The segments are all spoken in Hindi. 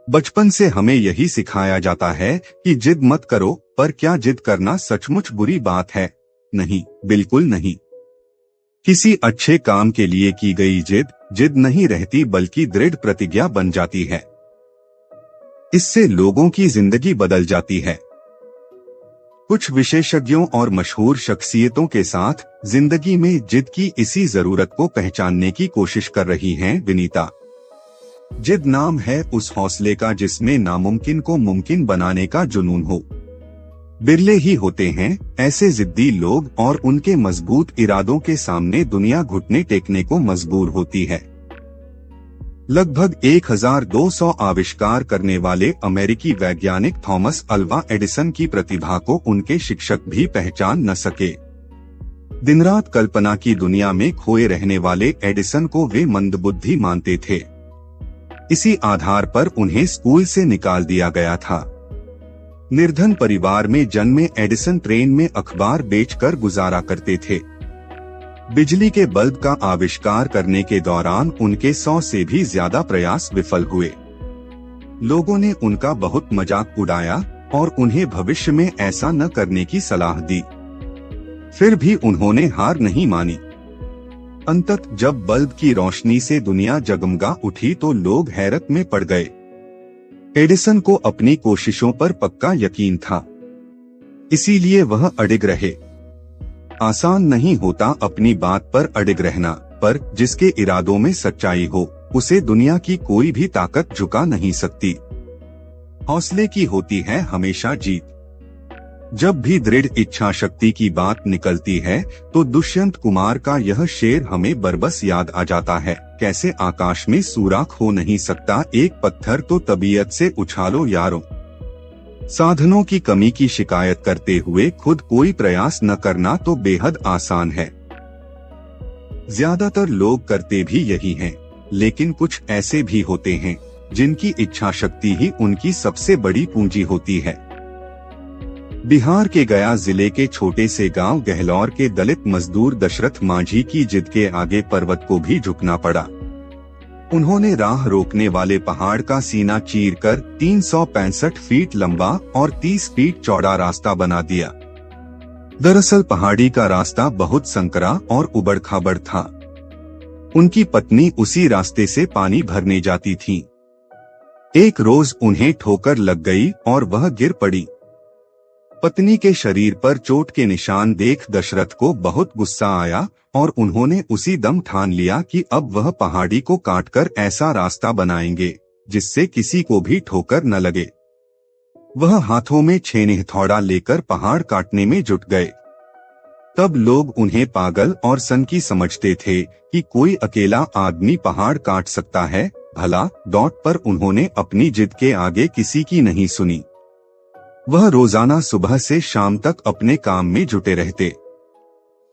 बचपन से हमें यही सिखाया जाता है कि जिद मत करो, पर क्या जिद करना सचमुच बुरी बात है? नहीं, बिल्कुल नहीं। किसी अच्छे काम के लिए की गई जिद नहीं रहती, बल्कि दृढ़ प्रतिज्ञा बन जाती है। इससे लोगों की जिंदगी बदल जाती है। कुछ विशेषज्ञों और मशहूर शख्सियतों के साथ जिंदगी में जिद की इसी जरूरत को पहचानने की कोशिश कर रही हैं विनीता। जिद नाम है उस हौसले का जिसमें नामुमकिन को मुमकिन बनाने का जुनून हो। बिरले ही होते हैं ऐसे जिद्दी लोग, और उनके मजबूत इरादों के सामने दुनिया घुटने टेकने को मजबूर होती है। लगभग 1200 आविष्कार करने वाले अमेरिकी वैज्ञानिक थॉमस अल्वा एडिसन की प्रतिभा को उनके शिक्षक भी पहचान न सके। दिनरात कल्पना की दुनिया में खोए रहने वाले एडिसन को वे मंदबुद्धि मानते थे। इसी आधार पर उन्हें स्कूल से निकाल दिया गया था। निर्धन परिवार में जन्मे एडिसन ट्रेन में अखबार बेचकर गुजारा करते थे। बिजली के बल्ब का आविष्कार करने के दौरान उनके 100 से भी ज्यादा प्रयास विफल हुए। लोगों ने उनका बहुत मजाक उड़ाया और उन्हें भविष्य में ऐसा न करने की सलाह दी। फिर भी उन्होंने हार नहीं मानी। अंततः जब बल्ब की रोशनी से दुनिया जगमगा उठी तो लोग हैरत में पड़ गए। एडिसन को अपनी कोशिशों पर पक्का यकीन था, इसीलिए वह अडिग रहे। आसान नहीं होता अपनी बात पर अडिग रहना, पर जिसके इरादों में सच्चाई हो उसे दुनिया की कोई भी ताकत झुका नहीं सकती। हौसले की होती है हमेशा जीत। जब भी दृढ़ इच्छा शक्ति की बात निकलती है तो दुष्यंत कुमार का यह शेर हमें बरबस याद आ जाता है। कैसे आकाश में सुराख हो नहीं सकता एक पत्थर, तो तबीयत से उछालो यारों। साधनों की कमी की शिकायत करते हुए खुद कोई प्रयास न करना तो बेहद आसान है। ज्यादातर लोग करते भी यही हैं, लेकिन कुछ ऐसे भी होते हैं जिनकी इच्छा शक्ति ही उनकी सबसे बड़ी पूंजी होती है। बिहार के गया जिले के छोटे से गांव गहलौर के दलित मजदूर दशरथ मांझी की जिद के आगे पर्वत को भी झुकना पड़ा। उन्होंने राह रोकने वाले पहाड़ का सीना चीरकर 365 फीट लंबा और 30 फीट चौड़ा रास्ता बना दिया। दरअसल पहाड़ी का रास्ता बहुत संकरा और उबड़-खाबड़ था। उनकी पत्नी उसी रास्ते से पानी भरने जाती थी। एक रोज उन्हें ठोकर लग गई और वह गिर पड़ी। पत्नी के शरीर पर चोट के निशान देख दशरथ को बहुत गुस्सा आया और उन्होंने उसी दम ठान लिया कि अब वह पहाड़ी को काटकर ऐसा रास्ता बनाएंगे जिससे किसी को भी ठोकर न लगे। वह हाथों में छेनी हथौड़ा लेकर पहाड़ काटने में जुट गए। तब लोग उन्हें पागल और सनकी समझते थे कि कोई अकेला आदमी पहाड़ काट सकता है। भला डॉट पर उन्होंने अपनी जिद के आगे किसी की नहीं सुनी। वह रोजाना सुबह से शाम तक अपने काम में जुटे रहते।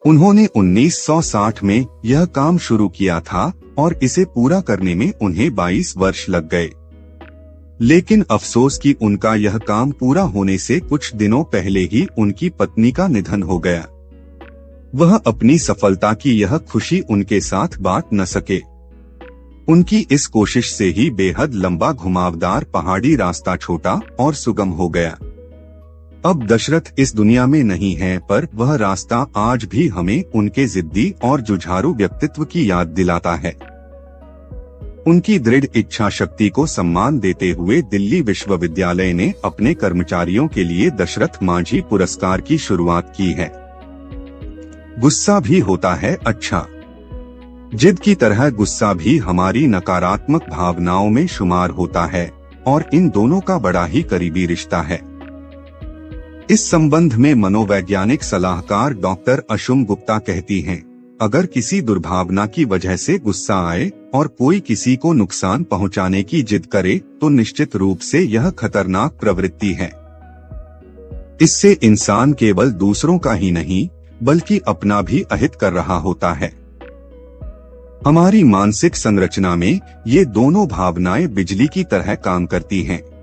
उन्होंने 1960 में यह काम शुरू किया था और इसे पूरा करने में उन्हें 22 वर्ष लग गए। लेकिन अफसोस कि उनका यह काम पूरा होने से कुछ दिनों पहले ही उनकी पत्नी का निधन हो गया। वह अपनी सफलता की यह खुशी उनके साथ बांट न सके। उनकी इस कोशिश से ही बेहद लंबा घुमावदार पहाड़ी रास्ता छोटा और सुगम हो गया। अब दशरथ इस दुनिया में नहीं है, पर वह रास्ता आज भी हमें उनके जिद्दी और जुझारू व्यक्तित्व की याद दिलाता है। उनकी दृढ़ इच्छा शक्ति को सम्मान देते हुए दिल्ली विश्वविद्यालय ने अपने कर्मचारियों के लिए दशरथ मांझी पुरस्कार की शुरुआत की है। गुस्सा भी होता है अच्छा। जिद की तरह गुस्सा भी हमारी नकारात्मक भावनाओं में शुमार होता है और इन दोनों का बड़ा ही करीबी रिश्ता है। इस संबंध में मनोवैज्ञानिक सलाहकार डॉक्टर अशुम गुप्ता कहती हैं, अगर किसी दुर्भावना की वजह से गुस्सा आए और कोई किसी को नुकसान पहुंचाने की जिद करे तो निश्चित रूप से यह खतरनाक प्रवृत्ति है। इससे इंसान केवल दूसरों का ही नहीं बल्कि अपना भी अहित कर रहा होता है। हमारी मानसिक संरचना में ये दोनों भावनाएं बिजली की तरह काम करती हैं।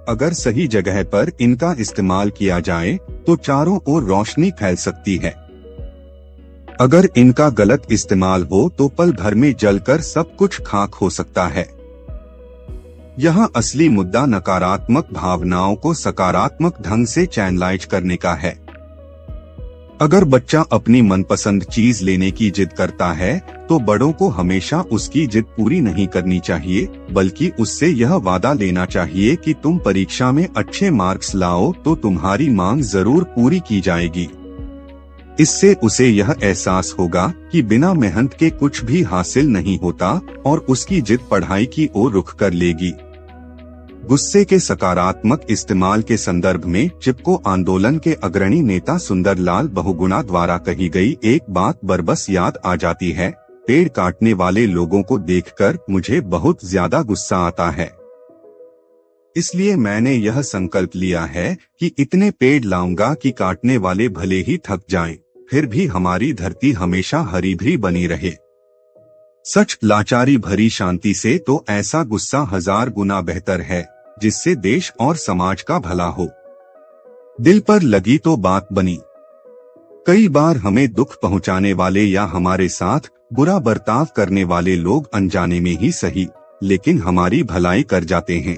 अगर सही जगह पर इनका इस्तेमाल किया जाए तो चारों ओर रोशनी फैल सकती है। अगर इनका गलत इस्तेमाल हो तो पल भर में जलकर सब कुछ खाक हो सकता है। यहाँ असली मुद्दा नकारात्मक भावनाओं को सकारात्मक ढंग से चैनलाइज करने का है। अगर बच्चा अपनी मनपसंद चीज लेने की जिद करता है तो बड़ों को हमेशा उसकी जिद पूरी नहीं करनी चाहिए, बल्कि उससे यह वादा लेना चाहिए कि तुम परीक्षा में अच्छे मार्क्स लाओ तो तुम्हारी मांग जरूर पूरी की जाएगी। इससे उसे यह एहसास होगा कि बिना मेहनत के कुछ भी हासिल नहीं होता और उसकी जिद पढ़ाई की ओर रुख कर लेगी। गुस्से के सकारात्मक इस्तेमाल के संदर्भ में चिपको आंदोलन के अग्रणी नेता सुंदरलाल बहुगुणा द्वारा कही गई एक बात बरबस याद आ जाती है। पेड़ काटने वाले लोगों को देखकर मुझे बहुत ज्यादा गुस्सा आता है, इसलिए मैंने यह संकल्प लिया है कि इतने पेड़ लाऊंगा कि काटने वाले भले ही थक जाएं, फिर भी हमारी धरती हमेशा हरी भरी बनी रहे। सच लाचारी भरी शांति से तो ऐसा गुस्सा 1000 गुना बेहतर है, जिससे देश और समाज का भला हो। दिल पर लगी तो बात बनी। कई बार हमें दुख पहुंचाने वाले या हमारे साथ बुरा बर्ताव करने वाले लोग अनजाने में ही सही, लेकिन हमारी भलाई कर जाते हैं।